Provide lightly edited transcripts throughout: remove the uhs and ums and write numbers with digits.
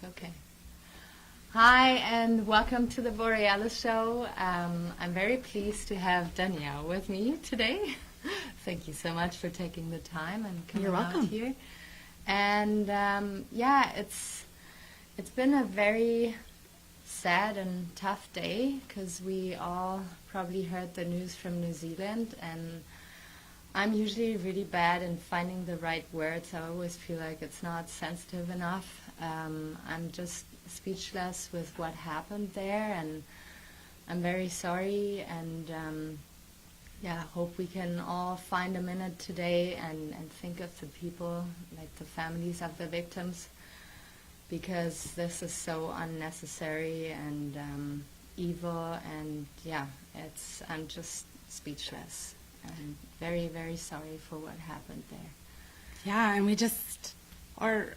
That's okay. Hi, and welcome to the Borealis Show. I'm very pleased to have Danielle with me today. Thank you so much for taking the time and coming out here. And it's been a very sad and tough day because we all probably heard the news from New Zealand, and I'm usually really bad in finding the right words. I always feel like it's not sensitive enough. I'm just speechless with what happened there, and I'm very sorry, and hope we can all find a minute today and think of the people, like the families of the victims, because this is so unnecessary and evil, and I'm just speechless and very, very sorry for what happened there. Yeah, and we just are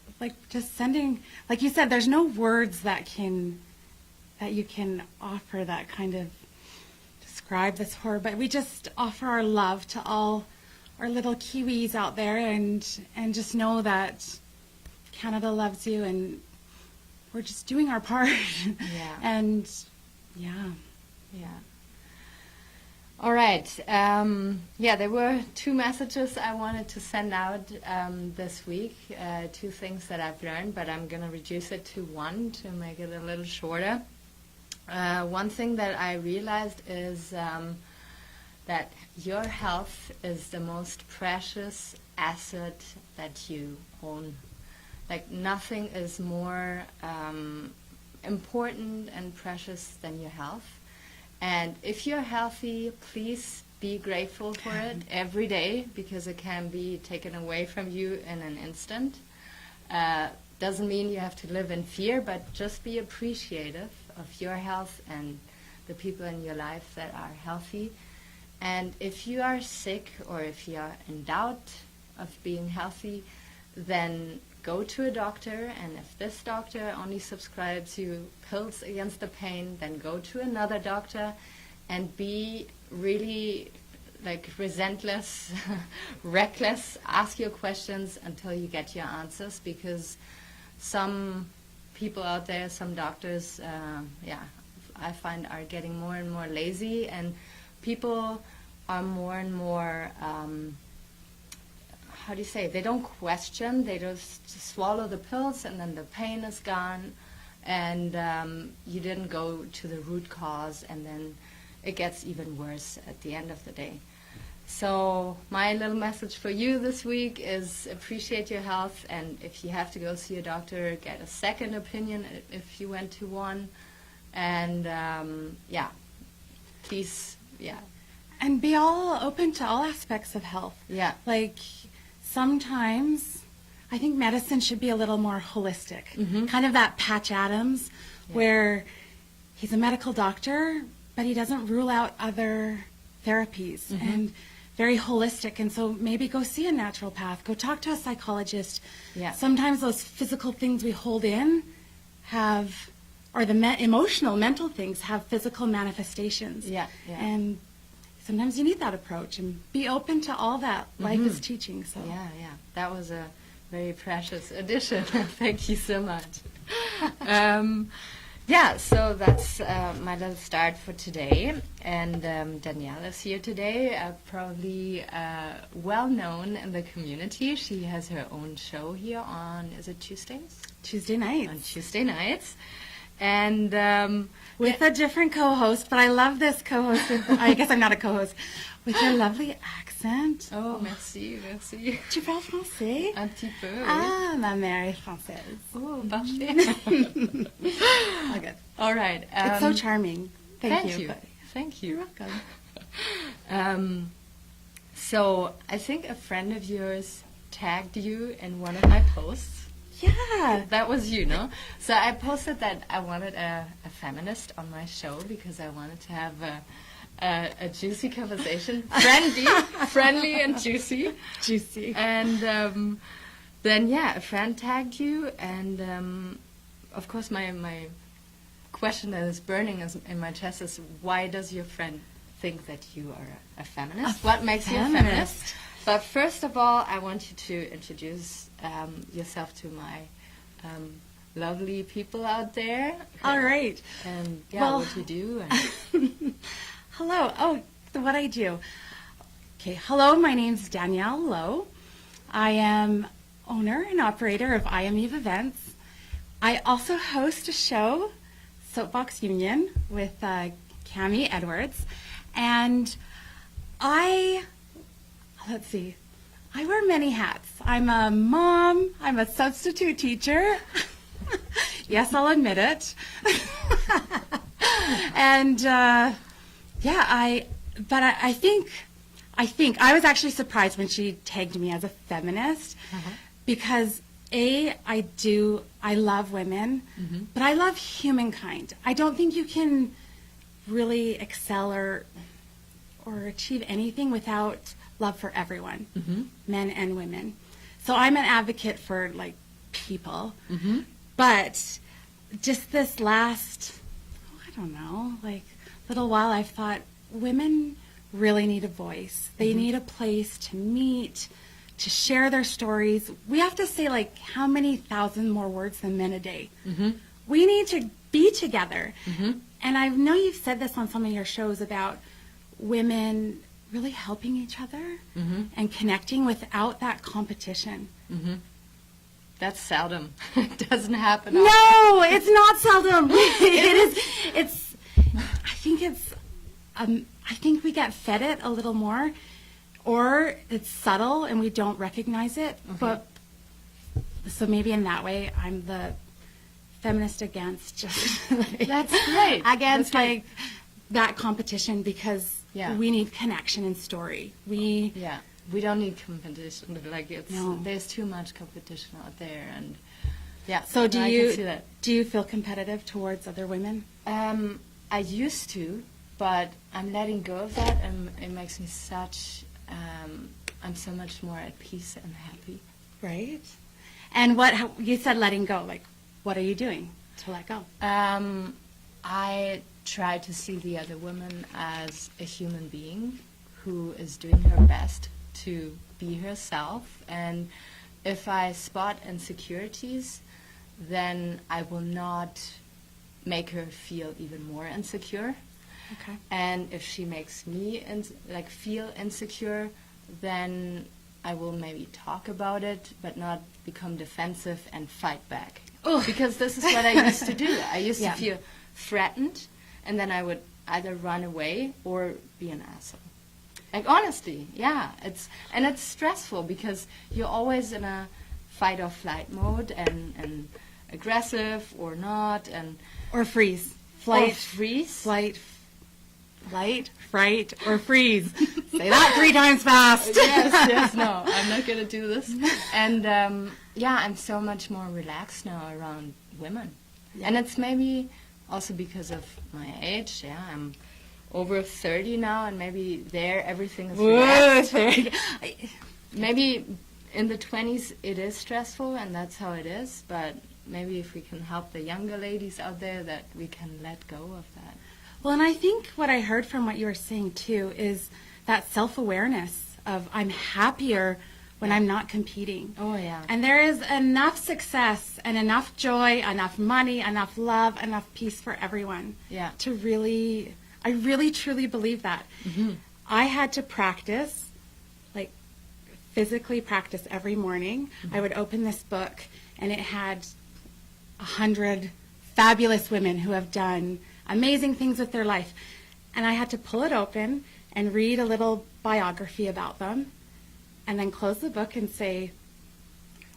just sending, like you said, there's no words that you can offer that kind of describe this horror, but we just offer our love to all our little Kiwis out there, and just know that Canada loves you, and we're just doing our part. Yeah. And yeah. All right. There were two messages I wanted to send out this week, two things that I've learned, but I'm going to reduce it to one to make it a little shorter. One thing that I realized is that your health is the most precious asset that you own. Like, nothing is more important and precious than your health. And if you're healthy, please be grateful for it every day, because it can be taken away from you in an instant. Doesn't mean you have to live in fear, but just be appreciative of your health and the people in your life that are healthy. And if you are sick, or if you are in doubt of being healthy, then go to a doctor, and if this doctor only prescribes you pills against the pain, then go to another doctor, and be really relentless, reckless. Ask your questions until you get your answers, because some people out there, some doctors, I find are getting more and more lazy, and people are more and more they don't question, they just swallow the pills, and then the pain is gone, and you didn't go to the root cause, and then it gets even worse at the end of the day. So my little message for you this week is appreciate your health, and if you have to go see a doctor, get a second opinion if you went to one, and please. And be all open to all aspects of health. Yeah. Sometimes I think medicine should be a little more holistic. Mm-hmm. Kind of that Patch Adams, where he's a medical doctor, but he doesn't rule out other therapies, mm-hmm. and very holistic. And so maybe go see a naturopath, go talk to a psychologist. Yeah. Sometimes those physical things we hold in or the emotional, mental things have physical manifestations. Yeah. And sometimes you need that approach, and be open to all that life is teaching. So that was a very precious addition. Thank you so much. So that's my little start for today. And Danielle is here today, probably well known in the community. She has her own show here on, is it Tuesdays? Tuesday nights. On Tuesday nights. And with a different co-host, but I love this co-host. I guess I'm not a co-host. With your lovely accent. Oh, merci. Tu parles français? Un petit peu, oui. Ah, ma mère est française. Oh, parfait. All good. All right. It's so charming. Thank you. Thank you. You're welcome. So I think a friend of yours tagged you in one of my posts. Yeah. That was you, no? So I posted that I wanted a feminist on my show because I wanted to have a juicy conversation. Friendly and juicy. Juicy. And then, a friend tagged you. And, of course, my question that is burning in my chest is, why does your friend think that you are a feminist? What makes you a feminist? But first of all, I want you to introduce yourself to my lovely people out there. All right. And Well- what you do. And Hello. Oh, what I do. Okay. Hello, my name's Danielle Lowe. I am owner and operator of I Am Eve Events. I also host a show, Soapbox Union, with Cammie Edwards. And let's see, I wear many hats. I'm a mom. I'm a substitute teacher. Yes, I'll admit it. And I think I was actually surprised when she tagged me as a feminist because I love women, but I love humankind. I don't think you can really excel or achieve anything without love for everyone, men and women. So I'm an advocate for like people, but just this last, I don't know, like little while, I've thought women really need a voice. They need a place to meet, to share their stories. We have to say like how many thousand more words than men a day. We need to be together. And I know you've said this on some of your shows about women really helping each other and connecting without that competition. that's seldom. It doesn't happen. No, it's not seldom. I think we get fed it a little more, or it's subtle and we don't recognize it. But so maybe in that way, I'm the feminist against just That's great. against That's great. like that competition because we need connection and story. We don't need competition. Like No. there's too much competition out there, and So I can see that. do you feel competitive towards other women? I used to, but I'm letting go of that, and it makes me I'm so much more at peace and happy. Right. And you said letting go. Like, what are you doing to let go? I try to see the other woman as a human being who is doing her best to be herself. And if I spot insecurities, then I will not make her feel even more insecure. Okay. And if she makes me feel insecure, then I will maybe talk about it, but not become defensive and fight back. Ugh. Because this is what I used to do. I used Yeah. to feel threatened, and then I would either run away or be an asshole. Like, honestly, it's stressful because you're always in a fight or flight mode and aggressive or not, and Or freeze. or freeze. Flight, fright, or freeze. Say that 3 times fast. yes, no, I'm not going to do this. And I'm so much more relaxed now around women. Yeah. And it's maybe also because of my age. I'm over 30 now, and maybe everything is relaxed. Maybe in the 20s it is stressful, and that's how it is. But maybe if we can help the younger ladies out there, that we can let go of that. Well, and I think what I heard from what you were saying, too, is that self-awareness of I'm happier when I'm not competing. Oh, yeah. And there is enough success and enough joy, enough money, enough love, enough peace for everyone. Yeah. I really truly believe that. I had to practice, like physically practice every morning. I would open this book, and it had 100 fabulous women who have done amazing things with their life. And I had to pull it open and read a little biography about them, and then close the book and say,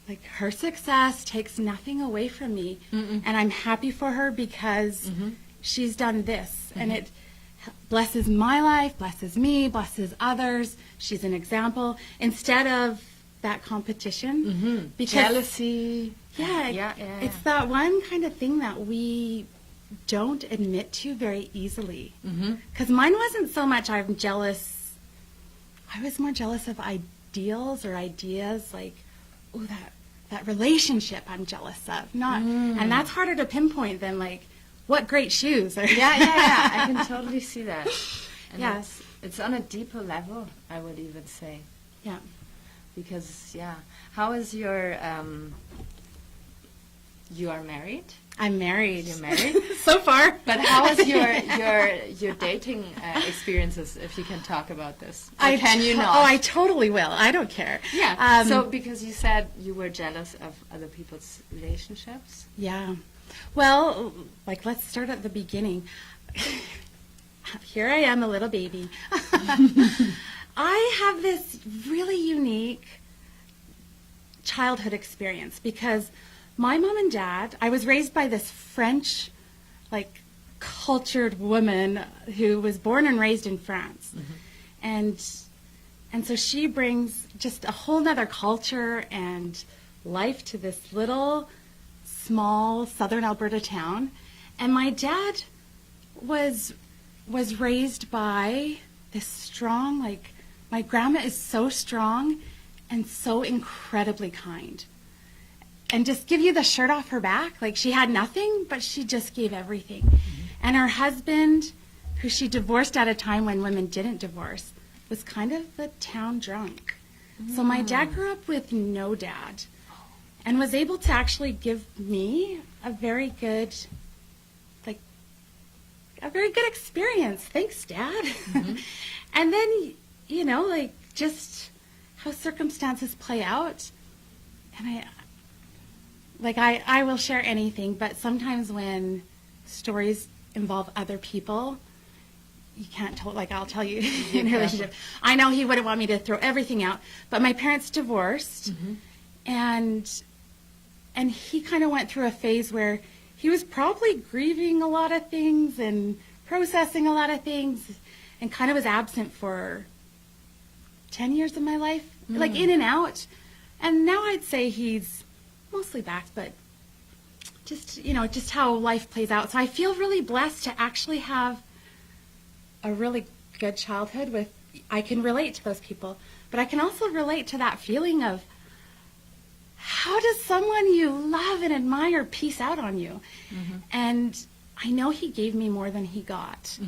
like, her success takes nothing away from me, and I'm happy for her because she's done this, and it blesses my life, blesses me, blesses others. She's an example, instead of that competition. Because Jealousy. yeah, it's that one kind of thing that we don't admit to very easily. Because mine wasn't so much I'm jealous. I was more jealous of ideals or ideas, like, oh, that relationship I'm jealous of. Not, and that's harder to pinpoint than like, what great shoes. Or Yeah. I can totally see that. And it's on a deeper level, I would even say. Yeah. Because how is your you are married. I'm married. You're married so far. But how was your dating experiences? If you can talk about this, or can you not? Oh, I totally will. I don't care. Yeah. So because you said you were jealous of other people's relationships. Yeah. Well, like let's start at the beginning. Here I am, a little baby. I have this really unique childhood experience because my mom and dad, I was raised by this French, like, cultured woman who was born and raised in France. And so she brings just a whole nother culture and life to this little, small southern Alberta town. And my dad was raised by this strong, like, my grandma is so strong and so incredibly kind. And just give you the shirt off her back. Like, she had nothing, but she just gave everything. And her husband, who she divorced at a time when women didn't divorce, was kind of the town drunk. So my dad grew up with no dad and was able to actually give me a very good experience. Thanks, Dad. And then, you know, like, just how circumstances play out. And I will share anything, but sometimes when stories involve other people, you can't tell, like, I'll tell you in a relationship. I know he wouldn't want me to throw everything out, but my parents divorced, and he kind of went through a phase where he was probably grieving a lot of things and processing a lot of things, and kind of was absent for 10 years of my life, like in and out. And now I'd say he's mostly back, but just, you know, just how life plays out. So I feel really blessed to actually have a really good childhood with, I can relate to those people, but I can also relate to that feeling of, how does someone you love and admire peace out on you? And I know he gave me more than he got.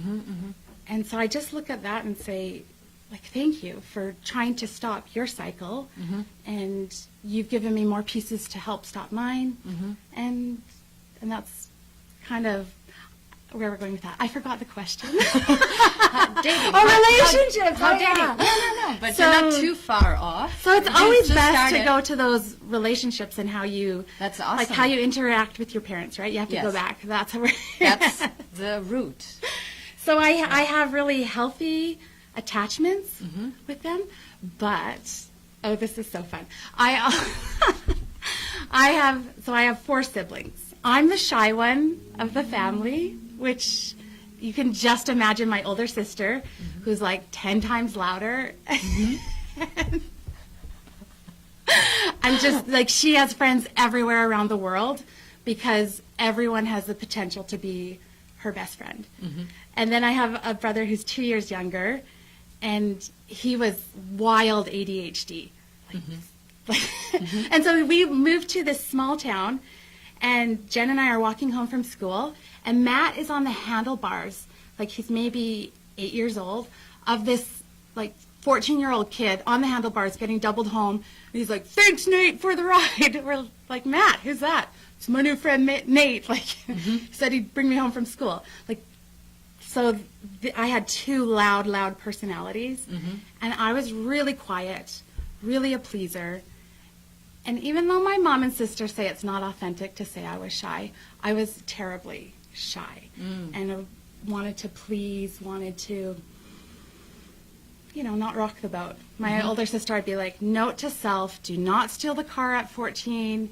And so I just look at that and say, like, thank you for trying to stop your cycle. And you've given me more pieces to help stop mine. And that's kind of where we're going with that. I forgot the question. Dating. Relationships. How dating? No. But so, you're not too far off. So it's always best to go to those relationships and how you. That's awesome. Like how you interact with your parents, right? You have to go back. That's how That's the root. So I have really healthy attachments with them, but this is so fun. I have 4 siblings. I'm the shy one of the family, which you can just imagine my older sister, who's like 10 times louder. And just like, she has friends everywhere around the world because everyone has the potential to be her best friend. And then I have a brother who's 2 years younger, and he was wild ADHD. And so we moved to this small town, and Jen and I are walking home from school, and Matt is on the handlebars, like he's maybe 8 years old, of this like 14-year-old kid on the handlebars getting doubled home. And he's like, "Thanks, Nate, for the ride." We're like, "Matt, who's that?" "It's my new friend Nate. Like, he said he'd bring me home from school." Like, so I had 2 loud personalities, and I was really quiet, really a pleaser. And even though my mom and sister say it's not authentic to say I was shy, I was terribly shy. And I wanted to please, wanted to, you know, not rock the boat. My older sister, I'd be like, note to self, do not steal the car at 14,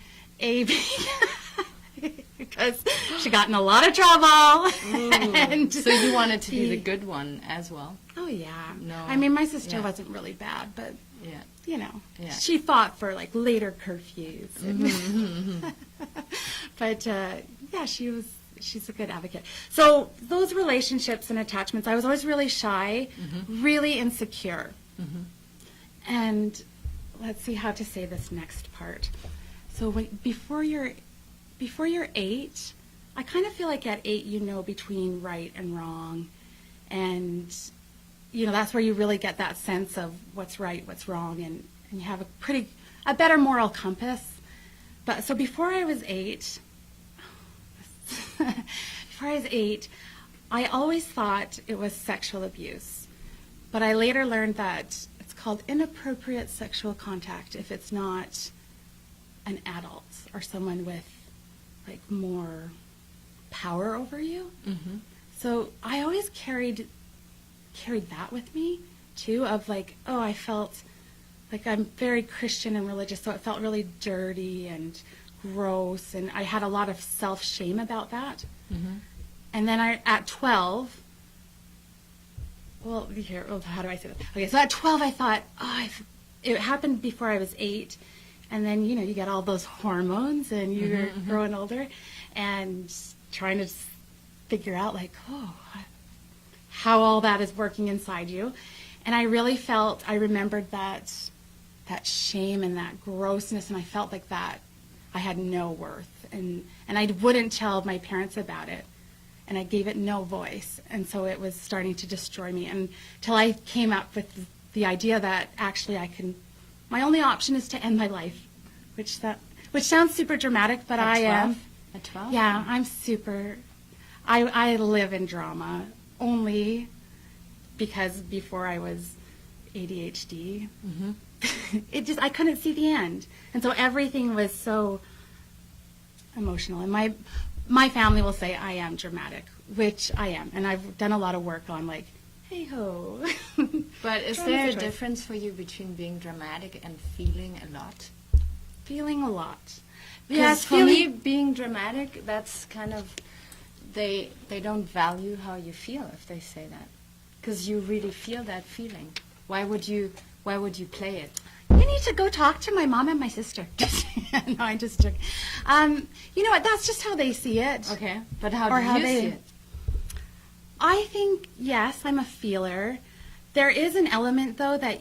because she got in a lot of trouble. And so you wanted to be the good one as well? Oh, yeah. No. I mean, my sister wasn't really bad, but, you know, she fought for, like, later curfews. But, yeah, she's a good advocate. So those relationships and attachments, I was always really shy, really insecure. And let's see how to say this next part. So before you're 8, I kind of feel like at 8 you know between right and wrong, and you know that's where you really get that sense of what's right, what's wrong, and you have a better moral compass. But so before I was 8, before I was 8, I always thought it was sexual abuse. But I later learned that it's called inappropriate sexual contact if it's not an adult or someone with like more power over you. Mm-hmm. So I always carried that with me too, of like, oh, I felt like I'm very Christian and religious, so it felt really dirty and gross, and I had a lot of self-shame about that. Mm-hmm. And then at 12, how do I say that? Okay, so at 12 I thought, it happened before I was 8, and then, you get all those hormones, and you're growing older, and trying to figure out, like, how all that is working inside you. And I really I remembered that shame and that grossness, and I felt like that I had no worth, and I wouldn't tell my parents about it, and I gave it no voice, and so it was starting to destroy me, until I came up with the idea that actually my only option is to end my life, which sounds super dramatic, but I am. At 12? Yeah, I'm I live in drama only because before I was ADHD, I couldn't see the end. And so everything was so emotional. And my family will say I am dramatic, which I am. And I've done a lot of work on, like, hey ho. But is there a difference for you between being dramatic and feeling a lot? Feeling a lot. Yes, for me, being dramatic, that's kind of, they don't value how you feel if they say that. Because you really feel that feeling. Why would you play it? You need to go talk to my mom and my sister. No, I'm just joking. You know what? That's just how they see it. Okay, but how do you see it? I think, yes, I'm a feeler. There is an element, though, that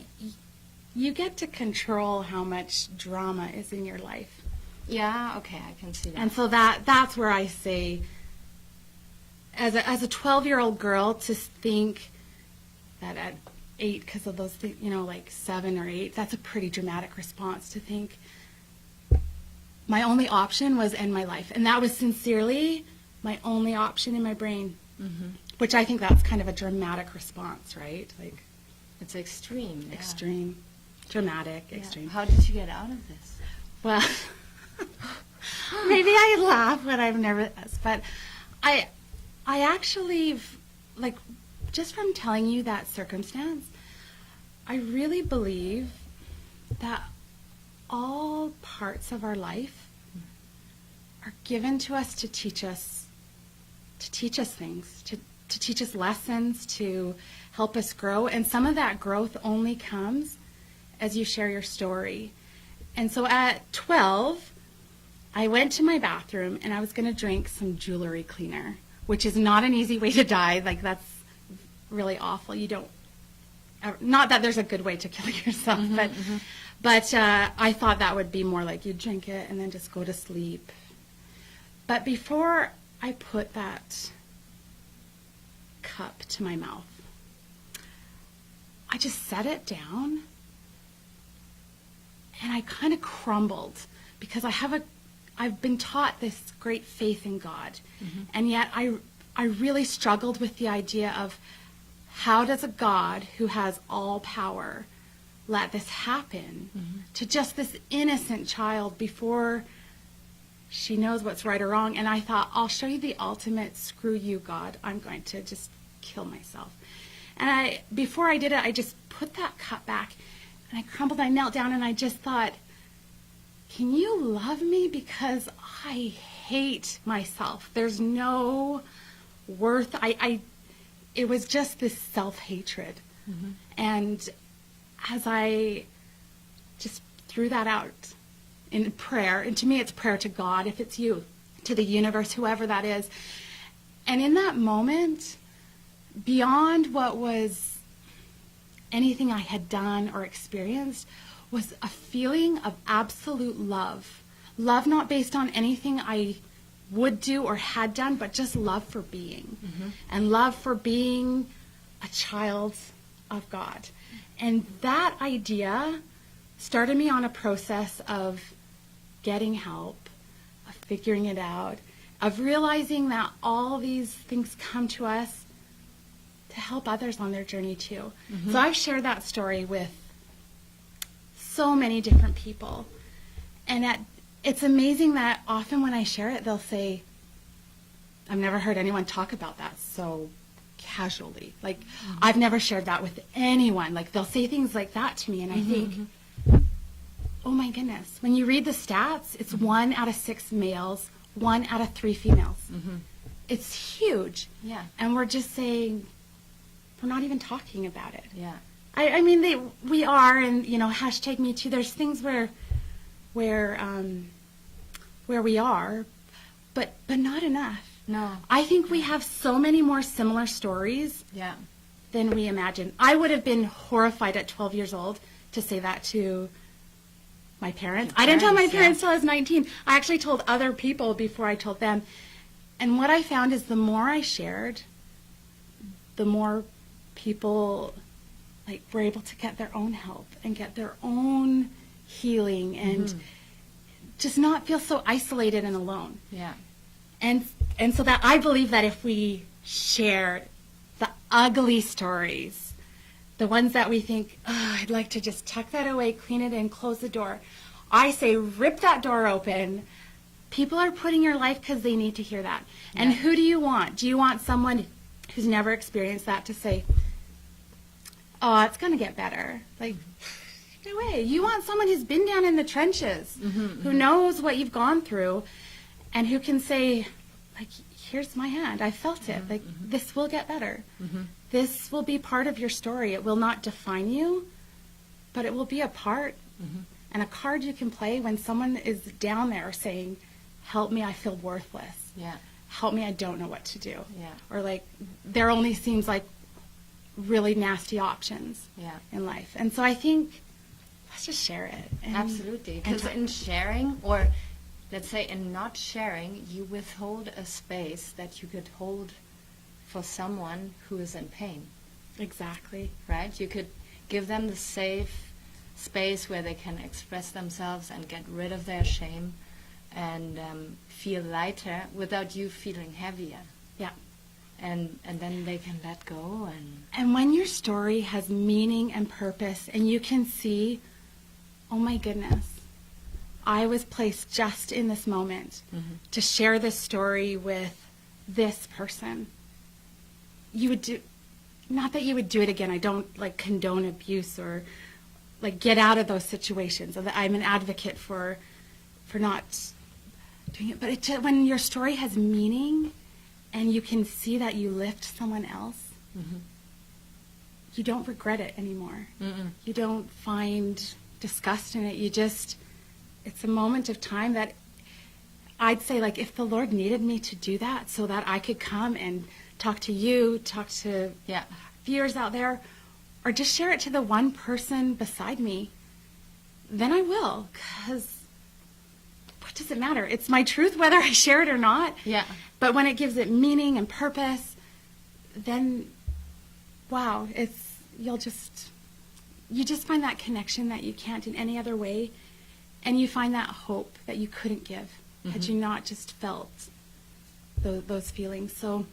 you get to control how much drama is in your life. Yeah, okay, I can see that. And so that's where I say, as a 12-year-old girl, to think that at 8, because of those things, like 7 or 8, that's a pretty dramatic response to think my only option was end my life. And that was sincerely my only option in my brain, which I think that's kind of a dramatic response, right? Like, it's extreme. Yeah. Extreme. Dramatic, extreme. How did you get out of this? Well, maybe I laugh when I'm nervous, but I actually, like, just from telling you that circumstance, I really believe that all parts of our life are given to us to teach us things, to teach us lessons, to help us grow. And some of that growth only comes as you share your story. And so at 12, I went to my bathroom and I was going to drink some jewelry cleaner, which is not an easy way to die. Like, that's really awful. You don't, not that there's a good way to kill yourself, but I thought that would be more like you drink it and then just go to sleep. But before I put that cup to my mouth, I just set it down and I kind of crumbled, because I've been taught this great faith in God, and yet I really struggled with the idea of, how does a God who has all power let this happen to just this innocent child before she knows what's right or wrong? And I thought, I'll show you the ultimate, screw you, God. I'm going to just kill myself. And before I did it, I just put that cup back, and I crumbled. I knelt down, and I just thought, can you love me? Because I hate myself. There's no worth. It was just this self-hatred. And as I just threw that out in prayer, and to me it's prayer to God, if it's you, to the universe, whoever that is. And in that moment, beyond what was anything I had done or experienced, was a feeling of absolute love. Love not based on anything I would do or had done, but just love for being. And love for being a child of God. And that idea started me on a process of getting help, of figuring it out. of realizing that all these things come to us to help others on their journey too. So I've shared that story with so many different people. And it's amazing that often when I share it, they'll say, I've never heard anyone talk about that so casually. Like, I've never shared that with anyone. Like, they'll say things like that to me, and I think, oh my goodness. When you read the stats, it's 1 out of 6 males, 1 out of 3 females. It's huge. Yeah. And we're just saying, we're not even talking about it. Yeah. I mean, we are, and, hashtag Me Too. There's things where we are, but not enough. No. I think we have so many more similar stories Yeah. than we imagine. I would have been horrified at 12 years old to say that to my parents. I didn't tell my parents till I was 19. I actually told other people before I told them. And what I found is the more I shared, the more people were able to get their own help and get their own healing and just not feel so isolated and alone. Yeah. And so that I believe that if we share the ugly stories, the ones that we think, I'd like to just tuck that away, clean it in, close the door, I say rip that door open. People are putting your life because they need to hear that. Yeah. And who do you want? Do you want someone who's never experienced that to say, oh, it's going to get better? Like, no way. You want someone who's been down in the trenches, who knows what you've gone through, and who can say, here's my hand. I felt it. This will get better. This will be part of your story. It will not define you, but it will be a part and a card you can play when someone is down there saying, help me, I feel worthless. Yeah. Help me, I don't know what to do. Yeah. Or there only seems like really nasty options in life. And so I think let's just share it. Absolutely. Because in sharing, or let's say in not sharing, you withhold a space that you could hold for someone who is in pain. Exactly. Right? You could give them the safe space where they can express themselves and get rid of their shame and feel lighter without you feeling heavier. Yeah. And then they can let go. And when your story has meaning and purpose and you can see, oh my goodness, I was placed just in this moment to share this story with this person. You would do, not that you would do it again. I don't condone abuse or get out of those situations. I'm an advocate for not doing it. But when your story has meaning and you can see that you lift someone else, you don't regret it anymore. You don't find disgust in it. It's a moment of time that I'd say, if the Lord needed me to do that so that I could come and talk to you, talk to viewers out there, or just share it to the one person beside me, then I will, because what does it matter? It's my truth whether I share it or not. Yeah. But when it gives it meaning and purpose, then, wow, you just find that connection that you can't in any other way, and you find that hope that you couldn't give had you not just felt those feelings. So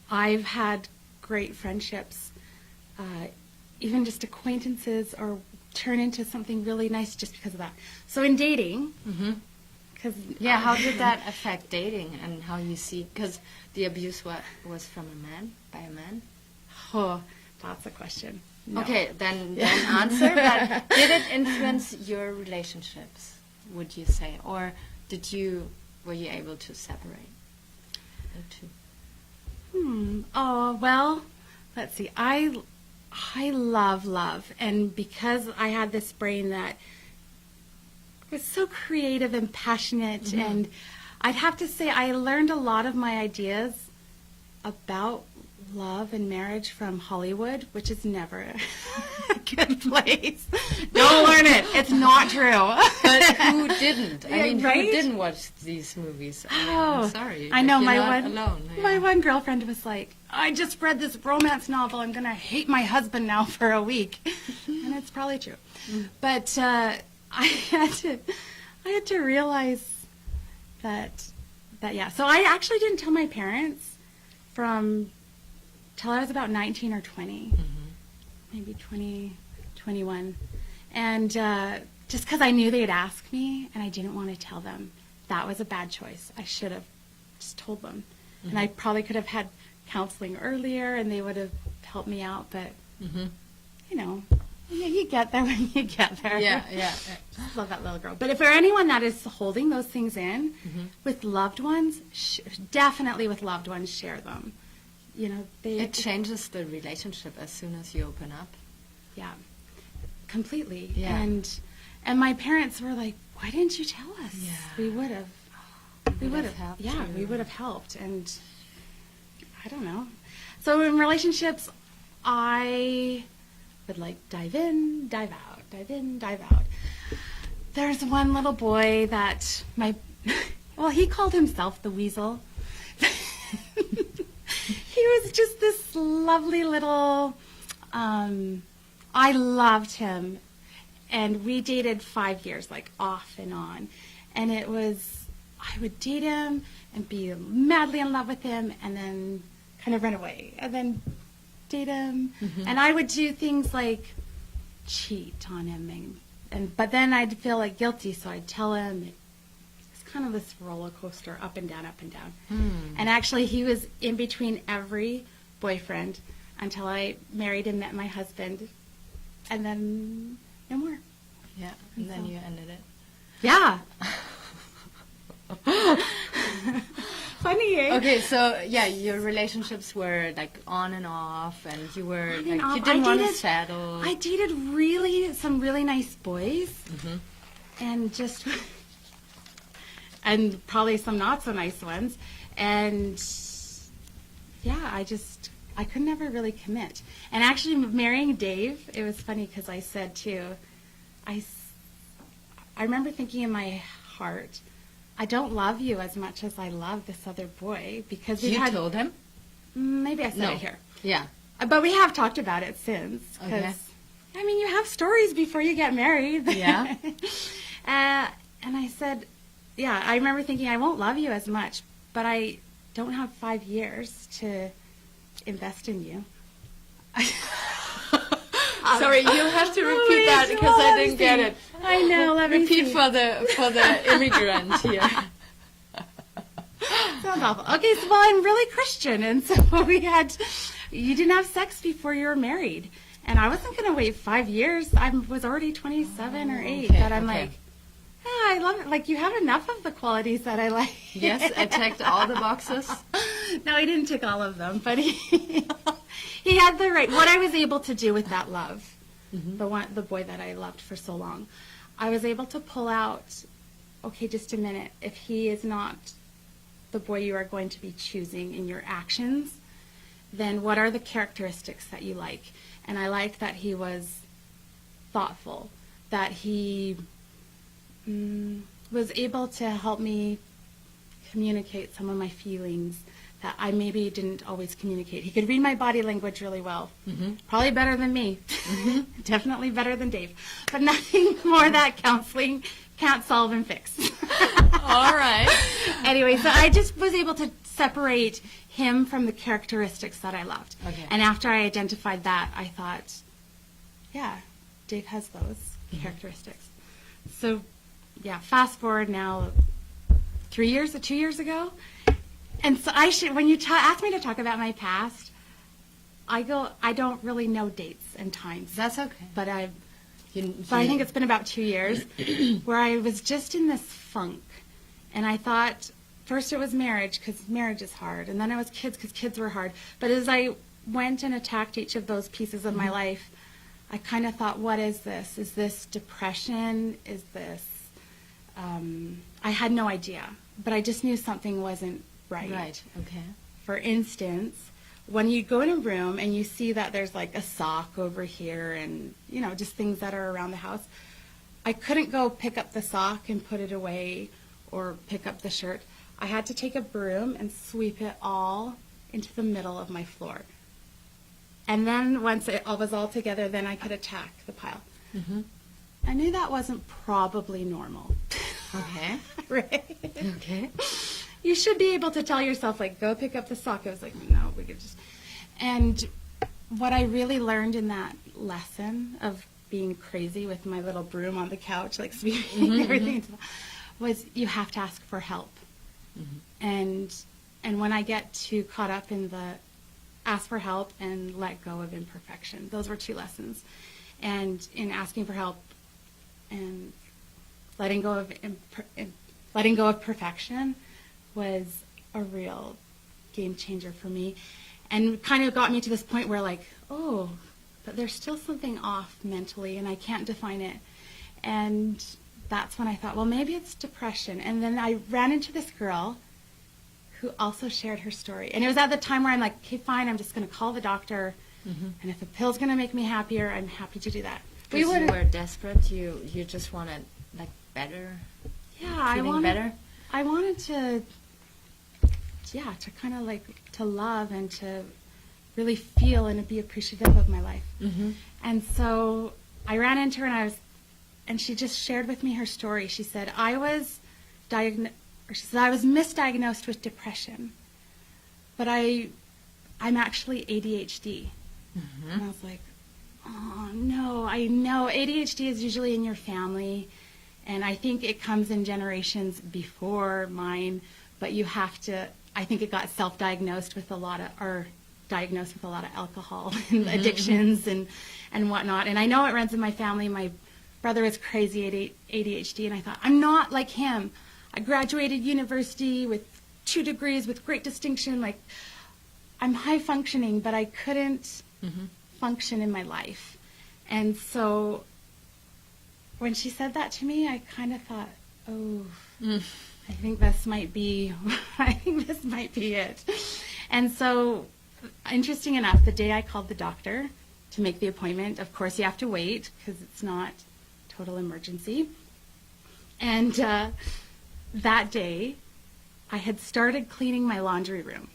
I've had great friendships, even just acquaintances, or turn into something really nice just because of that. So in dating, how did that affect dating and how you see? Because the abuse was from a man, by a man. Oh, that's a question. No. Okay, then answer. But did it influence your relationships? Would you say, or were you able to separate the two? Oh well, let's see. I love, and because I had this brain that was so creative and passionate, and I'd have to say I learned a lot of my ideas about love and marriage from Hollywood, which is never a good place. Don't learn it. It's not true. But who didn't? I mean, right? who didn't watch these movies? I'm sorry. I know, my one girlfriend was like, I just read this romance novel. I'm going to hate my husband now for a week. And it's probably true. But I had to realize that So I actually didn't tell my parents from till I was about 19 or 20, maybe 20, 21. And just because I knew they'd ask me and I didn't want to tell them, that was a bad choice. I should have just told them. And I probably could have had counseling earlier and they would have helped me out. But, you know, you get there when you get there. Yeah. Love that little girl. But if for anyone that is holding those things in with loved ones, definitely with loved ones, share them. You know, it changes the relationship as soon as you open up. Yeah, completely. Yeah. And my parents were like, "Why didn't you tell us? Yeah. We would have. We would have helped. Yeah, we would have helped." And I don't know. So in relationships, I would like dive in, dive out, dive in, dive out. There's one little boy that he called himself the Weasel. He was just this lovely little, I loved him. And we dated 5 years, like off and on. And it was, I would date him and be madly in love with him and then kind of run away. And then date him. And I would do things like cheat on him. But then I'd feel like guilty, so I'd tell him. It's kind of this roller coaster, up and down, up and down. And actually, he was in between every boyfriend until I married and met my husband. And then no more. Yeah, and then you ended it. Yeah. Funny, eh? Okay, so your relationships were like on and off, and you were On and like off. you didn't I want to dated- settle. I dated some really nice boys, and and probably some not so nice ones, and I could never really commit. And actually, marrying Dave, it was funny because I said too, I remember thinking in my heart, I don't love you as much as I love this other boy because we You told him? Maybe I said it here. Yeah. But we have talked about it since. Okay. I mean, you have stories before you get married. Yeah. And I said, I remember thinking, I won't love you as much, but I don't have 5 years to invest in you. Sorry, you have to repeat that because I didn't get it. I know. Let me Repeat see. for the immigrant here. Sounds awful. Okay, so I'm really Christian, and so you didn't have sex before you were married, and I wasn't going to wait 5 years. I was already 27 or 8, but I'm like, I love it. Like, you have enough of the qualities that I like. Yes, I checked all the boxes. No, he didn't tick all of them, but he had the right. What I was able to do with that love, the boy that I loved for so long, I was able to pull out, okay, just a minute, if he is not the boy you are going to be choosing in your actions, then what are the characteristics that you like? And I liked that he was thoughtful, that he was able to help me communicate some of my feelings that I maybe didn't always communicate. He could read my body language really well. Probably better than me. Definitely better than Dave. But nothing more that counseling can't solve and fix. All right. Anyway, so I just was able to separate him from the characteristics that I loved. Okay. And after I identified that, I thought, Dave has those characteristics. So, fast forward now 2 years ago. And so when you ask me to talk about my past, I don't really know dates and times. That's okay. But I think it's been about 2 years where I was just in this funk. And I thought, first it was marriage, because marriage is hard. And then it was kids, because kids were hard. But as I went and attacked each of those pieces of my life, I kind of thought, what is this? Is this depression? Is this... I had no idea. But I just knew something wasn't right. Right, okay. For instance, when you go in a room and you see that there's like a sock over here and, just things that are around the house, I couldn't go pick up the sock and put it away or pick up the shirt. I had to take a broom and sweep it all into the middle of my floor. And then once it was all together, then I could attack the pile. I knew that wasn't probably normal. Okay. Right? Okay. you should be able to tell yourself, like, go pick up the sock. I was like, no, we could just. And what I really learned in that lesson of being crazy with my little broom on the couch, like sweeping everything, was you have to ask for help. And when I get too caught up in the ask for help and let go of imperfection, those were 2 lessons. And in asking for help and letting go of perfection was a real game changer for me, and kind of got me to this point where, like, oh, but there's still something off mentally and I can't define it. And that's when I thought, well, maybe it's depression. And then I ran into this girl who also shared her story. And it was at the time where I'm like, okay, fine, I'm just going to call the doctor. And if a pill's going to make me happier, I'm happy to do that. You were desperate. You just wanted, like, better. Yeah, feeling better. I wanted to kind of like to love and to really feel and to be appreciative of my life. And so I ran into her, and she just shared with me her story. She said, I was misdiagnosed with depression, but I'm actually ADHD. And I was like, oh no, I know ADHD is usually in your family, and I think it comes in generations before mine, but you have to, I think it got diagnosed with a lot of alcohol and addictions and whatnot. And I know it runs in my family. My brother is crazy ADHD, and I thought, I'm not like him. I graduated university with 2 degrees with great distinction. Like, I'm high functioning, but I couldn't function in my life. And so when she said that to me, I kind of thought, oh, I think this might be it. And so, interesting enough, the day I called the doctor to make the appointment, of course you have to wait because it's not total emergency. And that day, I had started cleaning my laundry room.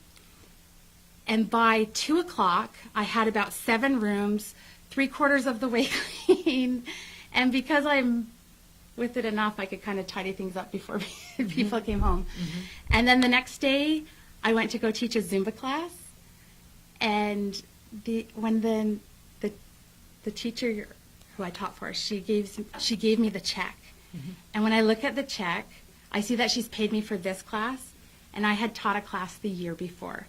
And by 2 o'clock, I had about 7 rooms, 3/4 of the way clean. And because I'm with it enough, I could kind of tidy things up before people came home. And then the next day, I went to go teach a Zumba class. And when the teacher who I taught for, she gave me the check. And when I look at the check, I see that she's paid me for this class, and I had taught a class the year before.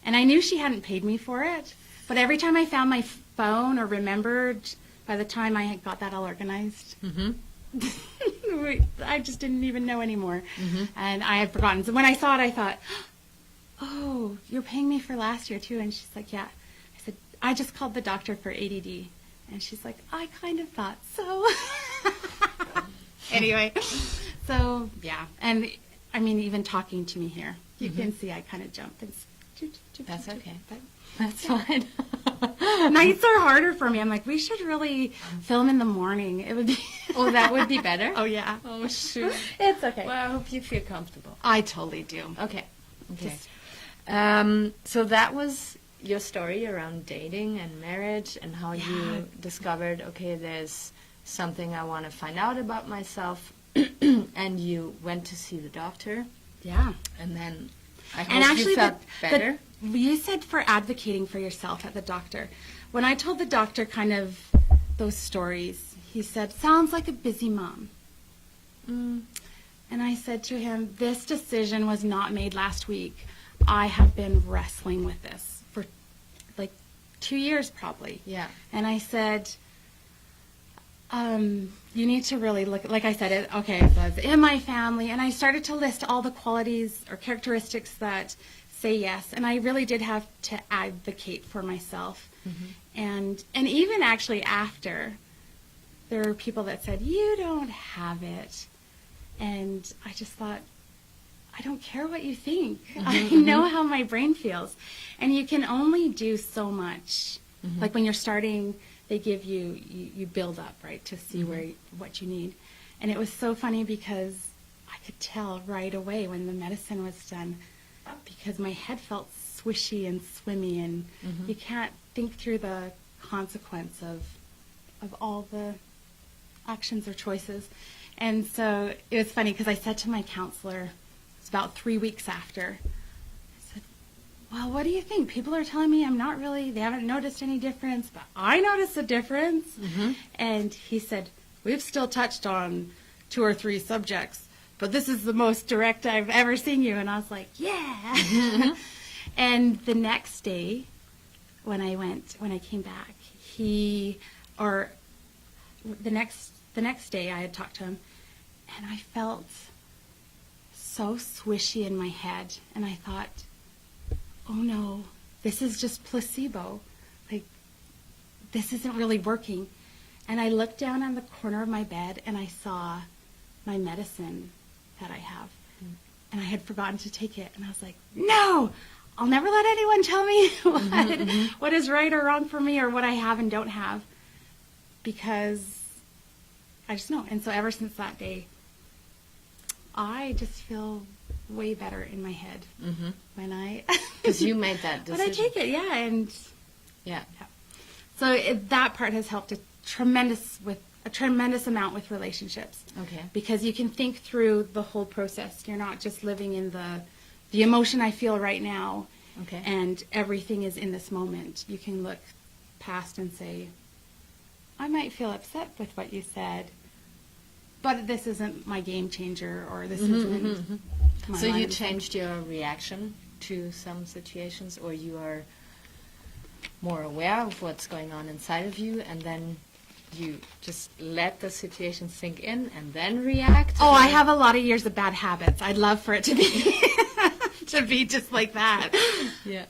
And I knew she hadn't paid me for it, but every time I found my phone or remembered, by the time I had got that all organized, I just didn't even know anymore. And I had forgotten. So when I saw it, I thought, oh, you're paying me for last year too? And she's like, yeah. I said, I just called the doctor for ADD. And she's like, I kind of thought so. Anyway, so yeah. And I mean, even talking to me here, you can see I kind of jump. That's okay. That's fine. Nights are harder for me. I'm like, we should really film in the morning. It would be. Oh, that would be better? Oh, yeah. Oh, shoot. It's okay. Well, I hope you feel comfortable. I totally do. Okay. So that was your story around dating and marriage and how you discovered, okay, there's something I want to find out about myself, and you went to see the doctor. Yeah. And then I hope you felt better. You said for advocating for yourself at the doctor. When I told the doctor kind of those stories, he said, sounds like a busy mom. And I said to him, this decision was not made last week. I have been wrestling with this for like 2 years probably. Yeah. And I said, you need to really look, like I said, okay, so it's in my family, and I started to list all the qualities or characteristics that say yes, and I really did have to advocate for myself. And even actually after, there were people that said, you don't have it. And I just thought, I don't care what you think. I know how my brain feels. And you can only do so much. Like when you're starting, they give you build up, right, to see what you need. And it was so funny because I could tell right away when the medicine was done, because my head felt swishy and swimmy, and you can't think through the consequence of all the actions or choices. And so it was funny because I said to my counselor, was about 3 weeks after. I said, well, what do you think? People are telling me they haven't noticed any difference, but I noticed a difference. Mm-hmm. And he said, we've still touched on 2 or 3 subjects, but this is the most direct I've ever seen you. And I was like, yeah. Mm-hmm. And the next day, when I came back, the next day I had talked to him, and I felt so swishy in my head, and I thought, oh no, this is just placebo. Like, this isn't really working. And I looked down on the corner of my bed, and I saw my medicine that I have. And I had forgotten to take it, and I was like, no, I'll never let anyone tell me what is right or wrong for me or what I have and don't have, because I just know. And so ever since that day, I just feel way better in my head when I... Because you made that decision. When I take it, yeah. And yeah. So that part has helped a tremendous amount with relationships. Okay. Because you can think through the whole process. You're not just living in the emotion I feel right now, Okay. and everything is in this moment. You can look past and say, I might feel upset with what you said, but this isn't my game changer, or this isn't my So you line of- changed your reaction to some situations, or you are more aware of what's going on inside of you, and then you just let the situation sink in and then react? Oh, I have a lot of years of bad habits. I'd love for it to be to be just like that. Yeah.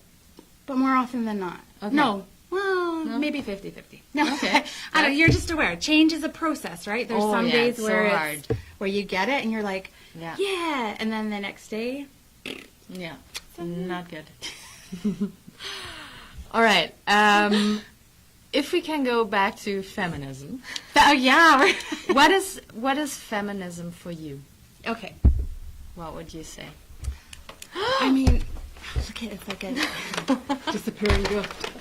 But more often than not. Okay. No. Well, No? maybe 50-50. No. Okay. I don't, you're just aware. Change is a process, right? There's Oh, some yeah, days it's where so hard. where you get it and you're like, Yeah. yeah, and then the next day, Yeah. Not good. All right. If we can go back to feminism, oh yeah. what is feminism for you? Okay. What would you say? I mean, look at it, it's like a disappearing gift.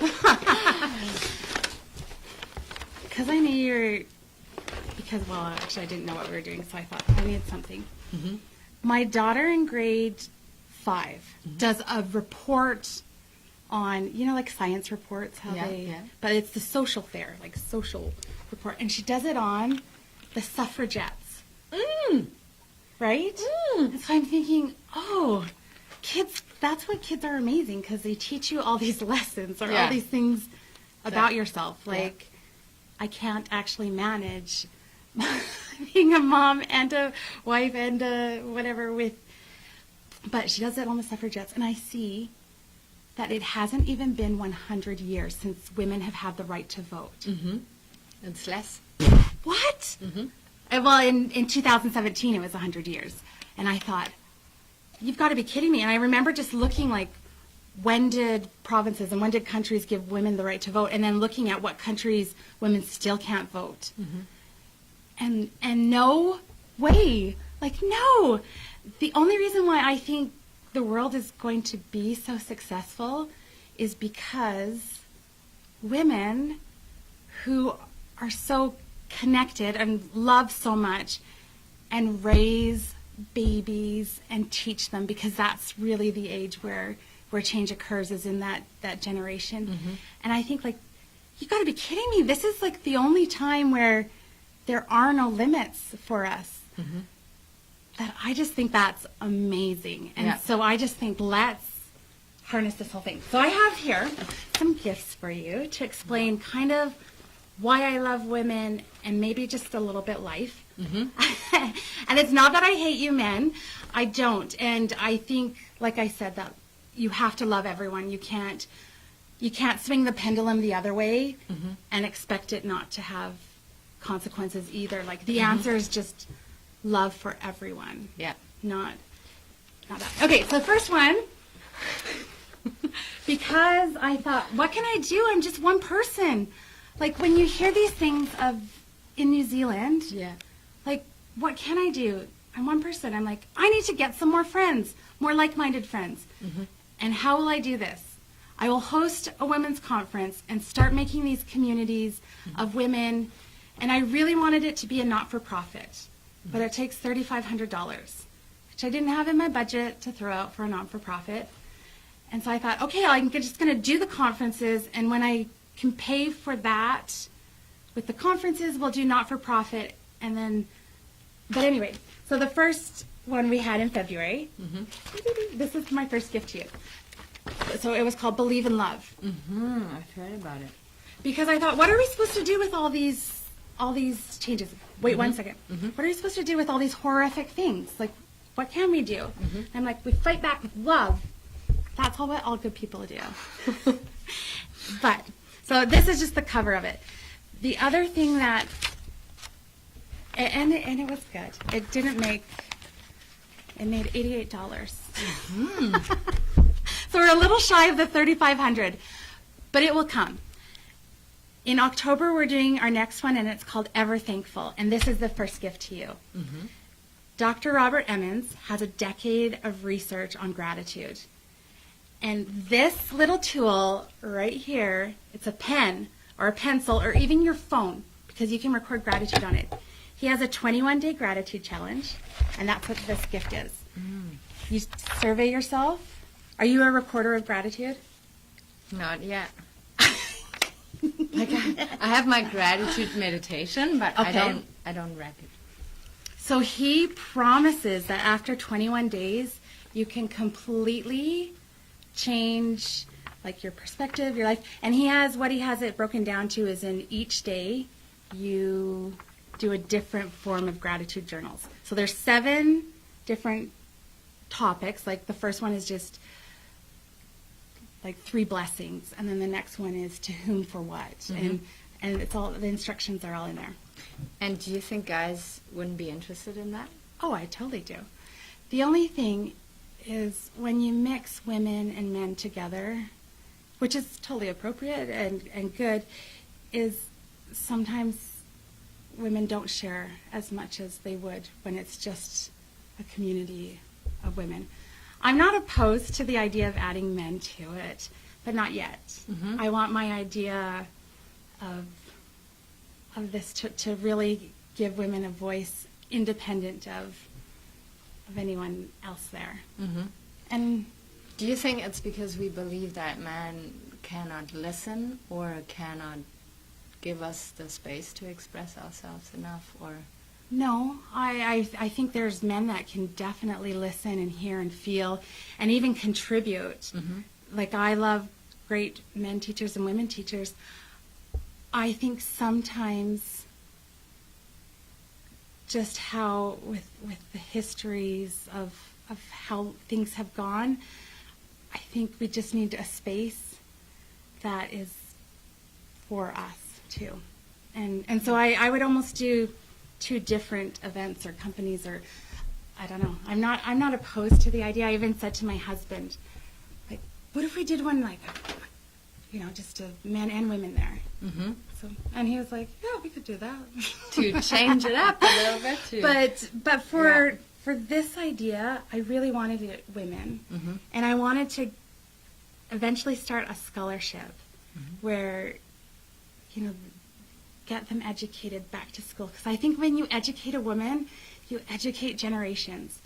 Well, actually I didn't know what we were doing, so I thought I needed something. Mm-hmm. My daughter in grade 5 does a report on, like science reports, but it's the social fair, like social report, and she does it on the suffragettes. Right? And so I'm thinking, oh, kids, that's what kids are amazing, because they teach you all these lessons or all these things about yourself. Like, I can't actually manage being a mom and a wife and whatever but she does it on the suffragettes, and I see that it hasn't even been 100 years since women have had the right to vote. Mm-hmm. It's less. What? Mm-hmm. Well, in 2017, it was 100 years. And I thought, you've got to be kidding me. And I remember just looking like, when did provinces and when did countries give women the right to vote? And then looking at what countries women still can't vote. And no way. Like, no. The only reason why I think the world is going to be so successful is because women who are so connected and love so much and raise babies and teach them, because that's really the age where change occurs, is in that generation. And I think, like, you got to be kidding me. This is like the only time where there are no limits for us. That I just think that's amazing. And so I just think, let's harness this whole thing. So I have here some gifts for you to explain kind of why I love women and maybe just a little bit life. And it's not that I hate you men. I don't. And I think, like I said, that you have to love everyone. You can't swing the pendulum the other way and expect it not to have consequences either. Like, the answer is just love for everyone. Yeah. Not that. Okay, so the first one, because I thought, what can I do? I'm just one person. Like, when you hear these things in New Zealand, like, what can I do? I'm one person. I'm like, I need to get some more friends, more like-minded friends. And how will I do this? I will host a women's conference and start making these communities of women. And I really wanted it to be a not-for-profit, but it takes $3,500 which I didn't have in my budget to throw out for a non-for-profit. And so I thought, okay, I'm just going to do the conferences, and when I can pay for that with the conferences, we'll do not-for-profit. And then, but anyway, so the first one we had in February, this is my first gift to you. So it was called Believe in Love. I've heard about it. Because I thought, what are we supposed to do with all these changes? Wait 1 second. What are we supposed to do with all these horrific things? Like, what can we do? I'm like, we fight back with love. That's what all good people do. But, so this is just the cover of it. The other thing that, and it was good. It didn't make, it made $88. So we're a little shy of the $3,500, but it will come. In October, we're doing our next one, and it's called Ever Thankful, and this is the first gift to you. Dr. Robert Emmons has a decade of research on gratitude. And this little tool right here, it's a pen or a pencil or even your phone, because you can record gratitude on it. He has a 21-day gratitude challenge, and that's what this gift is. You survey yourself. Are you a recorder of gratitude? Not yet. Like I have my gratitude meditation, but Okay. I don't write it. So he promises that after 21 days, you can completely change like your perspective, your life. And he has it broken down to is in each day you do a different form of gratitude journals. So there's 7 different topics. Like the first one is just like 3 blessings, and then the next one is to whom for what, and it's all, the instructions are all in there. And do you think guys wouldn't be interested in that? Oh, I totally do. The only thing is when you mix women and men together, which is totally appropriate and good, is sometimes women don't share as much as they would when it's just a community of women. I'm not opposed to the idea of adding men to it, but not yet. I want my idea of this to really give women a voice independent of anyone else there. And do you think it's because we believe that men cannot listen or cannot give us the space to express ourselves enough, or? no, I think there's men that can definitely listen and hear and feel and even contribute. Like I love great men teachers and women teachers. I think sometimes just how with the histories of how things have gone, I think we just need a space that is for us too. And so I would almost do 2 different events or companies, or I don't know. I'm not opposed to the idea. I even said to my husband, like, what if we did one like, just a men and women there? So, and he was like, yeah, we could do that. To change it up a little bit too. But for this idea, I really wanted it women, and I wanted to eventually start a scholarship where, get them educated back to school. Because I think when you educate a woman, you educate generations.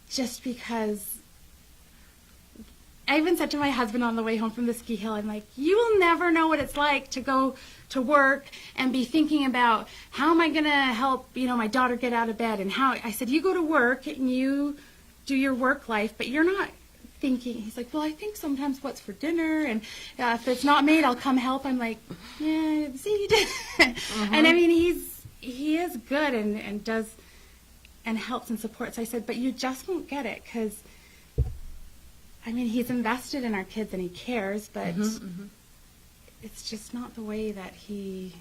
Just because I even said to my husband on the way home from the ski hill, I'm like, you will never know what it's like to go to work and be thinking about how am I going to help, my daughter get out of bed, and how, I said, you go to work and you do your work life, but you're not thinking. He's like, well, I think sometimes what's for dinner, and if it's not made, I'll come help. I'm like, yeah, see, you did. And I mean, he is good and does and helps and supports. I said, but you just won't get it because, I mean, he's invested in our kids and he cares, but it's just not the way that I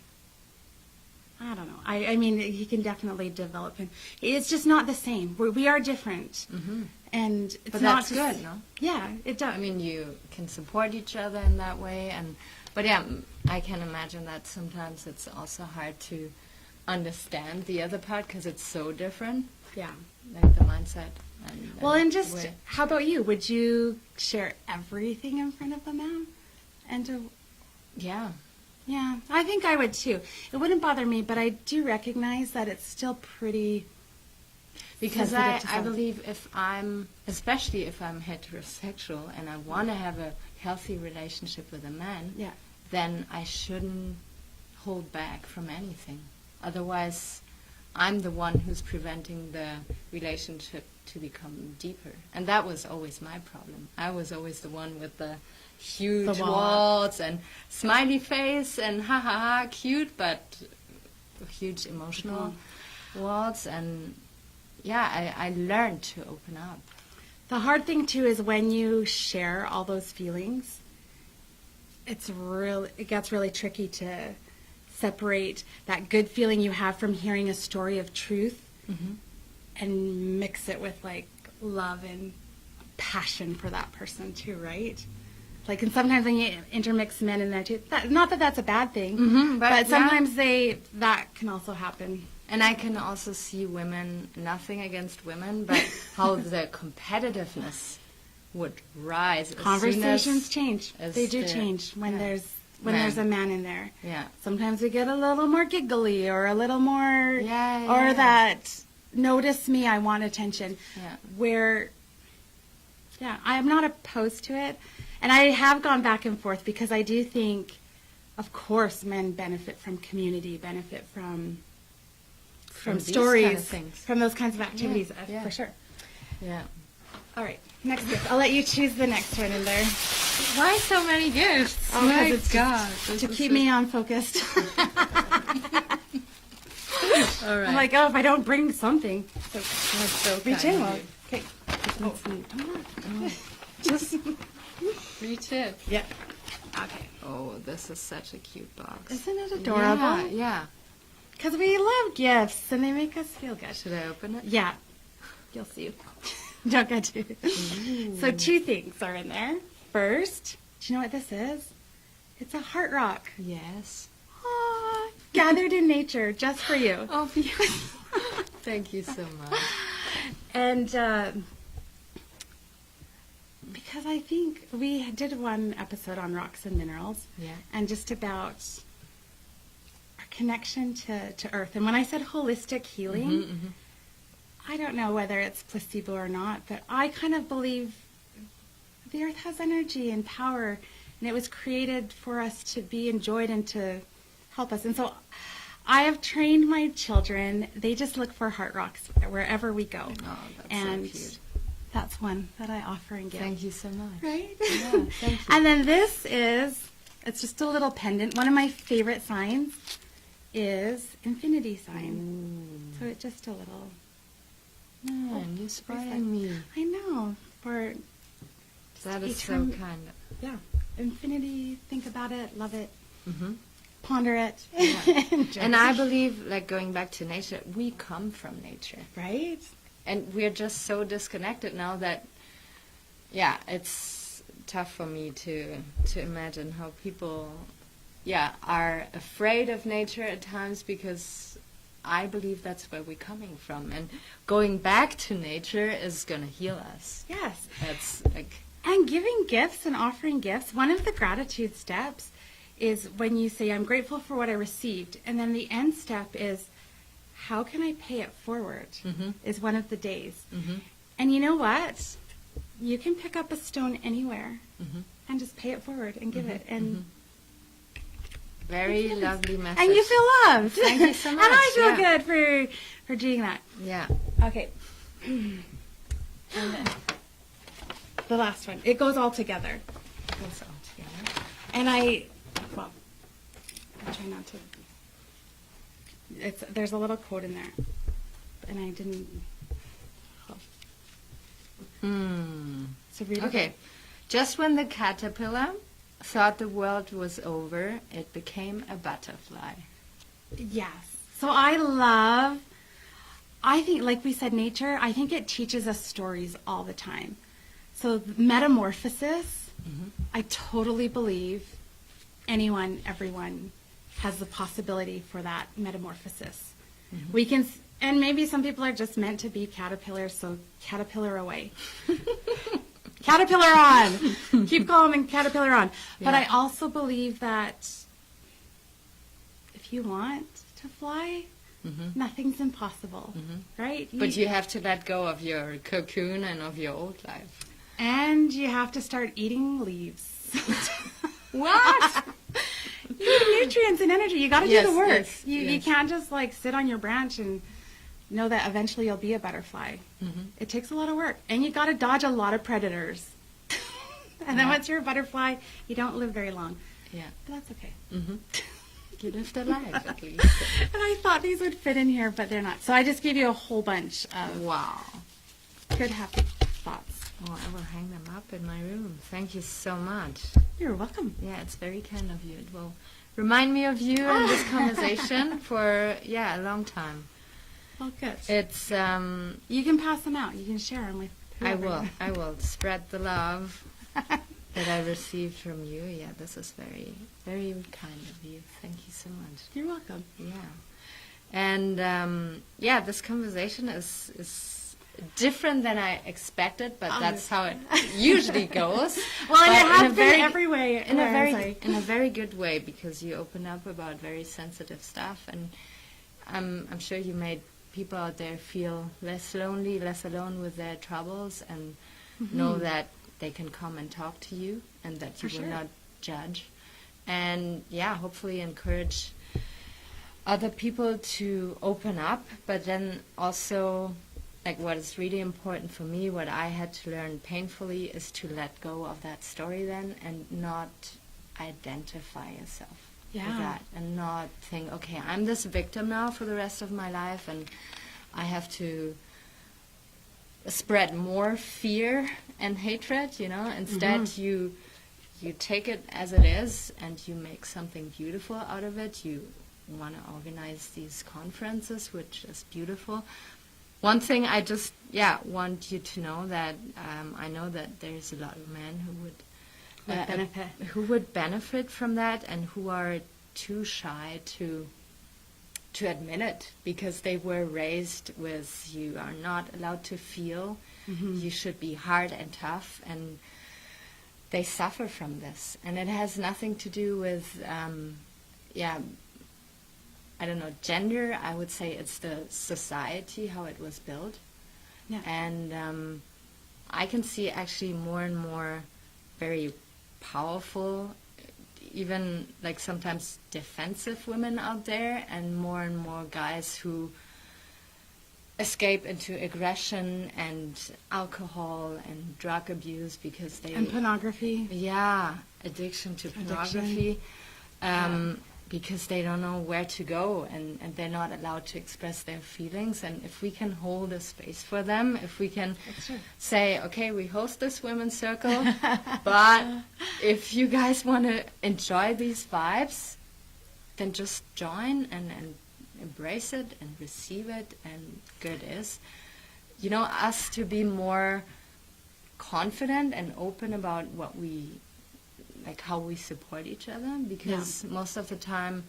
don't know. I mean, he can definitely develop him. It's just not the same. We are different. And it's but not that's good, no? Yeah, it does. I mean, you can support each other in that way, but yeah, I can imagine that sometimes it's also hard to understand the other part because it's so different. Yeah. Like the mindset. And just, how about you? Would you share everything in front of a man? Yeah. Yeah, I think I would too. It wouldn't bother me, but I do recognize that it's still pretty Because sensitive to I sound. believe especially if I'm heterosexual and I want to have a healthy relationship with a man, Yeah. then I shouldn't hold back from anything. Otherwise, I'm the one who's preventing the relationship to become deeper. And that was always my problem. I was always the one with the huge The wall. walls and smiley face and ha ha ha, cute, but huge emotional walls. And yeah, I learned to open up. The hard thing too is when you share all those feelings, it gets really tricky to separate that good feeling you have from hearing a story of truth and mix it with like love and passion for that person too, right? Like, and sometimes when you intermix men in there too, not that that's a bad thing, but sometimes that can also happen. And I can also see women, nothing against women, but how the competitiveness would rise. Conversations change. They do change when there's a man in there. Yeah. Sometimes we get a little more giggly or a little more, that notice me, I want attention. Yeah. Where, I am not opposed to it. And I have gone back and forth because I do think, of course, men benefit from community, benefit from these stories, kind of things. from those kinds of activities, Yeah. for sure. Yeah. All right, next gift. I'll let you choose the next one in there. Why so many gifts? Oh, My it's God. to keep me on focused. All right. I'm like, if I don't bring something. So, so reach kind in. of you. Okay. Just reach it. Yeah. Okay. Oh, this is such a cute box. Isn't it adorable? Yeah. Because we love gifts and they make us feel good. Should I open it? Yeah. You'll see. Don't get to. So 2 things are in there. First, do you know what this is? It's a heart rock. Yes. Aw, gathered in nature, just for you. Oh, thank you so much. And because I think we did one episode on rocks and minerals. Yeah. And just about our connection to Earth. And when I said holistic healing, I don't know whether it's placebo or not, but I kind of believe the Earth has energy and power, and it was created for us to be enjoyed and to help us. And so I have trained my children. They just look for heart rocks wherever we go. Oh, that's and so cute. that's one that I offer and give. Thank you so much. Right? Yeah, thank you. And then it's just a little pendant. One of my favorite signs is infinity sign. So it's just a little... Man, you're spoiling me. I know. For That is so kind. Yeah. Infinity, think about it, love it, Mm-hmm. ponder it. Yeah. enjoy And it. I believe, like going back to nature, we come from nature. Right? And we're just so disconnected now that, it's tough for me to imagine how people, are afraid of nature at times, because I believe that's where we're coming from. And going back to nature is going to heal us. Yes. That's like... And giving gifts and offering gifts, one of the gratitude steps is when you say, I'm grateful for what I received. And then the end step is, how can I pay it forward? Is one of the days. And you know what? You can pick up a stone anywhere and just pay it forward and give it. And Very lovely message. and you feel loved. Thank you so much. And I feel good for doing that. Yeah. Okay. And then the last one. It goes all together. Goes all together. And I try not to. There's a little quote in there, and I didn't. So read it. Okay. Just when the caterpillar thought the world was over, it became a butterfly. Yes. So I think, like we said, nature, I think it teaches us stories all the time. So metamorphosis, I totally believe everyone has the possibility for that metamorphosis. We can, and maybe some people are just meant to be caterpillars, so caterpillar away. Caterpillar on! Keep calm and caterpillar on. But I also believe that if you want to fly, Nothing's impossible, right? But you have to let go of your cocoon and of your old life. And you have to start eating leaves. What? You need nutrients and energy. You got to do the work. Yes, You can't just like sit on your branch and know that eventually you'll be a butterfly. It takes a lot of work, and you got to dodge a lot of predators. And then once you're a butterfly, you don't live very long. Yeah. But that's okay. You lived a life, at least. And I thought these would fit in here, but they're not. So I just gave you a whole bunch of Wow. good, happy thoughts. Oh, I will hang them up in my room. Thank you so much. You're welcome. Yeah, it's very kind of you. It will remind me of you and this conversation for, a long time. Well, good. It's, You can pass them out. You can share them with whoever. I will spread the love that I received from you. Yeah, this is very, very kind of you. Thank you so much. You're welcome. Yeah. And, this conversation is different than I expected, but that's how it usually goes. Well, and But it has been every way. in a very good way, because you open up about very sensitive stuff, and I'm sure you made people out there feel less lonely, less alone with their troubles, and know that they can come and talk to you, and that you will not judge, and hopefully encourage other people to open up. But then also, like, what is really important for me, what I had to learn painfully, is to let go of that story then, and not identify yourself with that, and not think, okay, I'm this victim now for the rest of my life, and I have to spread more fear and hatred, Instead, you take it as it is, and you make something beautiful out of it. You want to organize these conferences, which is beautiful. One thing I just, want you to know, that I know that there's a lot of men who would benefit from that, and who are too shy to admit it, because they were raised with, you are not allowed to feel, you should be hard and tough, and they suffer from this. And it has nothing to do with, I don't know, gender. I would say it's the society, how it was built. Yeah. And I can see actually more and more very powerful, even like sometimes defensive women out there, and more guys who escape into aggression and alcohol and drug abuse, because they... And pornography. Yeah, addiction to pornography. Because they don't know where to go, and they're not allowed to express their feelings. And if we can hold a space for them, if we can say, okay, we host this women's circle, but if you guys want to enjoy these vibes, then just join and embrace it and receive it, and good is. Us to be more confident and open about what we... like how we support each other, because most of the time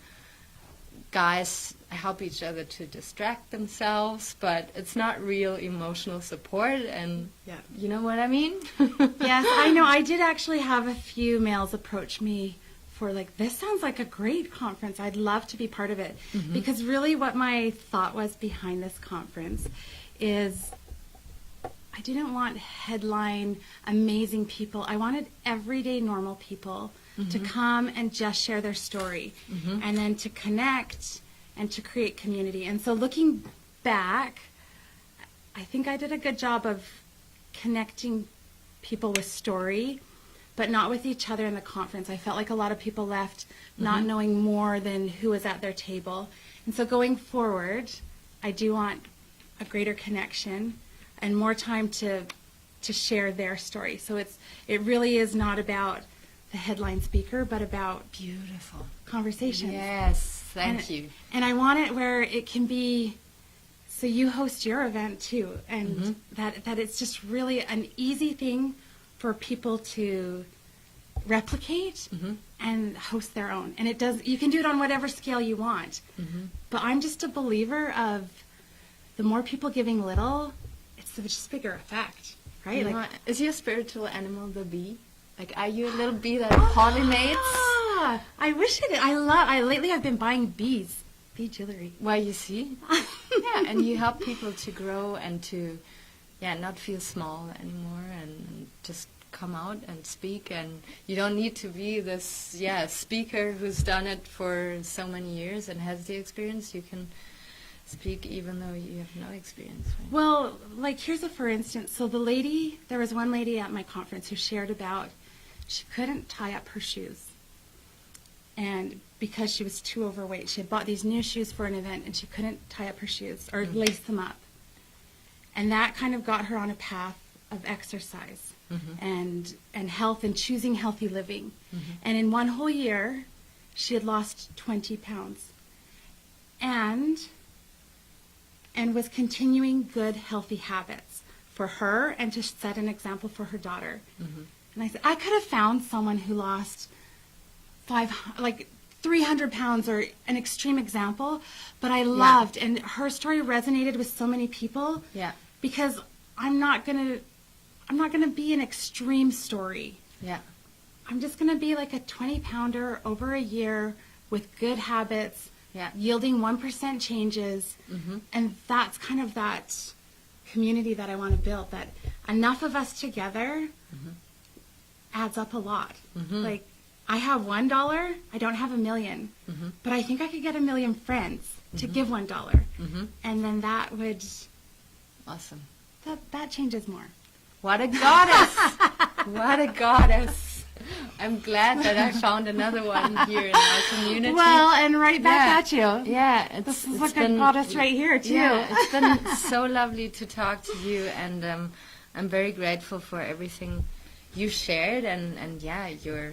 guys help each other to distract themselves, but it's not real emotional support, and you know what I mean? Yes, I know. I did actually have a few males approach me for, like, this sounds like a great conference. I'd love to be part of it. Because really what my thought was behind this conference is, I didn't want headline amazing people. I wanted everyday normal people to come and just share their story, and then to connect and to create community. And so looking back, I think I did a good job of connecting people with story, but not with each other in the conference. I felt like a lot of people left not knowing more than who was at their table. And so going forward, I do want a greater connection and more time to share their story. So it really is not about the headline speaker, but about beautiful conversations. Yes, thank you. And I want it where it can be, so you host your event too, and that it's just really an easy thing for people to replicate and host their own. And you can do it on whatever scale you want. But I'm just a believer of the more people giving little, it's a just bigger effect, right? Is your spiritual animal the bee? Like, are you a little bee that pollinates? I wish I did. Lately I've been buying bees. bead jewelry. Well, you see, yeah, and you help people to grow and to, not feel small anymore, and just come out and speak. And you don't need to be this, speaker who's done it for so many years and has the experience. You can speak even though you have no experience. Right? Well, like here's a for instance. So there was one lady at my conference who shared about she couldn't tie up her shoes. And because she was too overweight, she had bought these new shoes for an event and she couldn't tie up her shoes or lace them up. And that kind of got her on a path of exercise and health and choosing healthy living. And in one whole year, she had lost 20 pounds and was continuing good, healthy habits for her and to set an example for her daughter. And I said, I could have found someone who lost 300 pounds or an extreme example, but I loved, and her story resonated with so many people. Yeah. Because I'm not gonna be an extreme story. Yeah. I'm just gonna be like a 20-pounder over a year with good habits, yielding 1% changes, and that's kind of that community that I want to build. That enough of us together adds up a lot. Like, I have $1, I don't have $1 million, but I think I could get 1 million friends to give $1, and then that would... Awesome. That changes more. What a goddess! What a goddess! I'm glad that I found another one here in our community. Well, and right back at you. Yeah, this is like a goddess right here too. Yeah, it's been so lovely to talk to you, and I'm very grateful for everything you shared, and your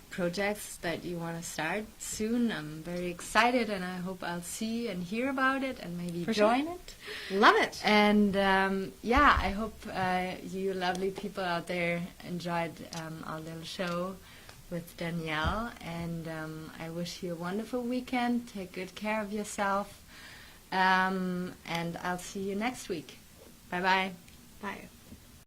projects that you want to start soon. I'm very excited, and I hope I'll see and hear about it and maybe join it. Love it. And I hope you lovely people out there enjoyed our little show with Danielle, and I wish you a wonderful weekend. Take good care of yourself, and I'll see you next week. Bye-bye. Bye.